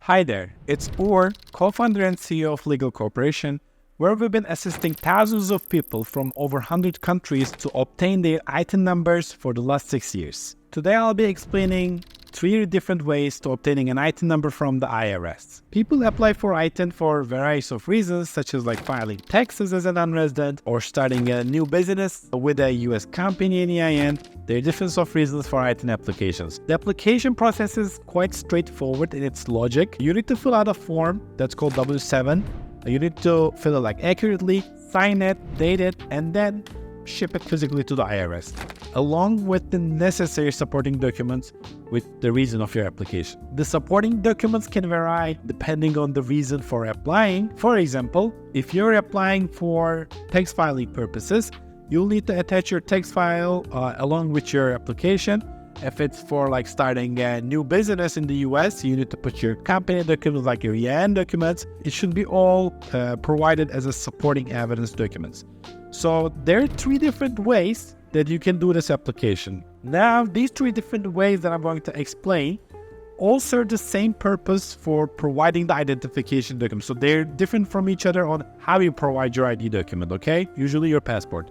Hi there, it's Ur, co-founder and CEO of Legal Corporation, where we've been assisting thousands of people from over 100 countries to obtain their ITIN numbers for the last 6 years. Today I'll be explaining 3 different ways to obtaining an ITIN number from the IRS. People apply for ITIN for various of reasons, such as filing taxes as a non-resident or starting a new business with a US company in EIN. There are different of reasons for ITIN applications. The application process is quite straightforward in its logic. You need to fill out a form that's called W7. You need to fill it accurately, sign it, date it, and then ship it physically to the IRS, along with the necessary supporting documents with the reason of your application. The supporting documents can vary depending on the reason for applying. For example, if you're applying for tax filing purposes, you'll need to attach your tax file along with your application. If it's for starting a new business in the US, you need to put your company documents like your EIN documents. It should be all provided as a supporting evidence documents. So there are 3 different ways that you can do this application. Now, these 3 different ways that I'm going to explain all serve the same purpose for providing the identification document. So they're different from each other on how you provide your ID document, okay? Usually your passport.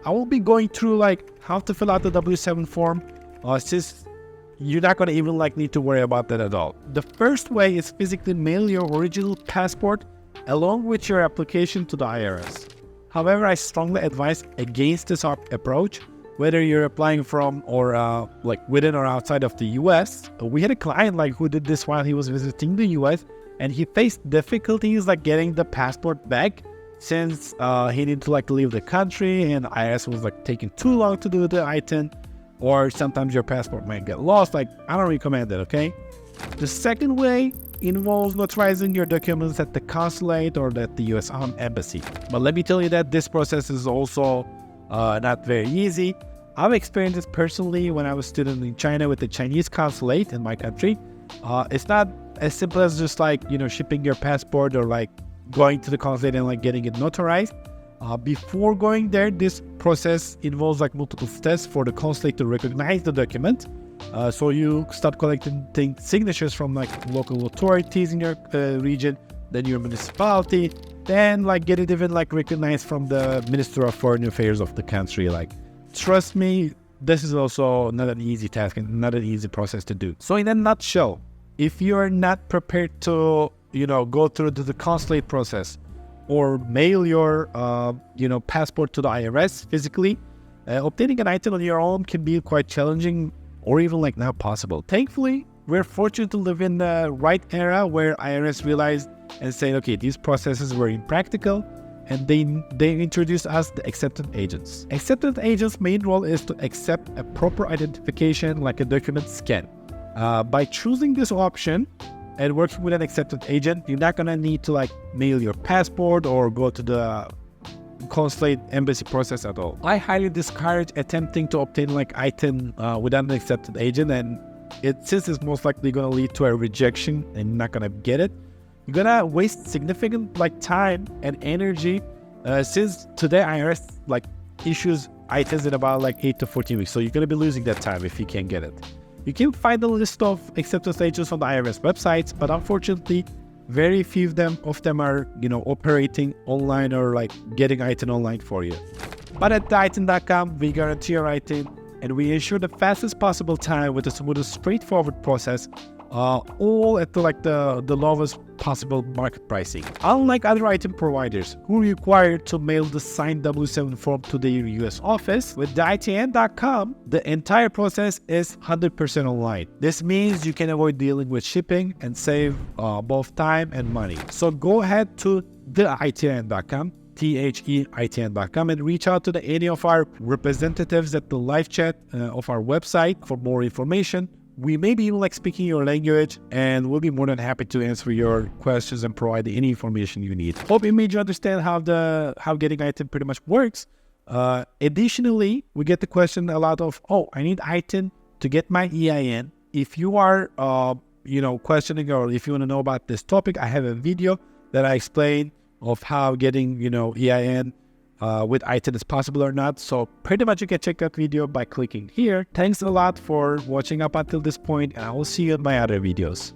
I will be going through how to fill out the W7 form, since you're not going to even need to worry about that at all. The first way is physically mail your original passport along with your application to the IRS. However, I strongly advise against this approach, whether you're applying from or within or outside of the US. We had a client who did this while he was visiting the US, and he faced difficulties getting the passport back since he needed to leave the country, and IRS was taking too long to do the ITIN, or sometimes your passport might get lost. I don't recommend it, okay? The second way involves notarizing your documents at the consulate or at the US embassy. But let me tell you that this process is also not very easy. I've experienced this personally when I was a student in China with the Chinese consulate in my country. It's not as simple as just shipping your passport or going to the consulate and getting it notarized. Before going there, this process involves multiple steps for the consulate to recognize the document. So you start collecting signatures from local authorities in your region, then your municipality, then get it even recognized from the Minister of Foreign Affairs of the country. Trust me, this is also not an easy task and not an easy process to do. So in a nutshell, if you are not prepared to go through the consulate process or mail your passport to the IRS physically, obtaining an ITIN on your own can be quite challenging, or even not possible. Thankfully, we're fortunate to live in the right era where IRS realized and said, okay, these processes were impractical, and they introduced us the acceptance agents. Acceptance agents' main role is to accept a proper identification like a document scan. By choosing this option and working with an acceptance agent, you're not gonna need to mail your passport or go to the consulate embassy process at all. I highly discourage attempting to obtain ITIN without an accepted agent, and since it's most likely going to lead to a rejection and you're not going to get it, you're going to waste significant time and energy, since today IRS issues ITINs in about 8 to 14 weeks, so you're going to be losing that time if you can't get it. You can find a list of acceptance agents on the IRS websites, but unfortunately very few of them are operating online or getting ITIN online for you. But at ITIN.com, we guarantee your ITIN, and we ensure the fastest possible time with the smoothest, straightforward process, all at the lowest possible market pricing. Unlike other ITIN providers who require to mail the signed W7 form to their US office, with the ITIN.com, the entire process is 100% online. This means you can avoid dealing with shipping and save both time and money. So go ahead to the ITIN.com, THEITN.com, and reach out to any of our representatives at the live chat of our website for more information. We may be even speaking your language, and we'll be more than happy to answer your questions and provide any information you need. Hope it made you understand how getting ITIN pretty much works. Additionally, we get the question a lot of, I need ITIN to get my EIN. If you are questioning, or if you want to know about this topic, I have a video that I explain of how getting EIN with ITIN is possible or not. So pretty much you can check that video by clicking here. Thanks a lot for watching up until this point, and I will see you in my other videos.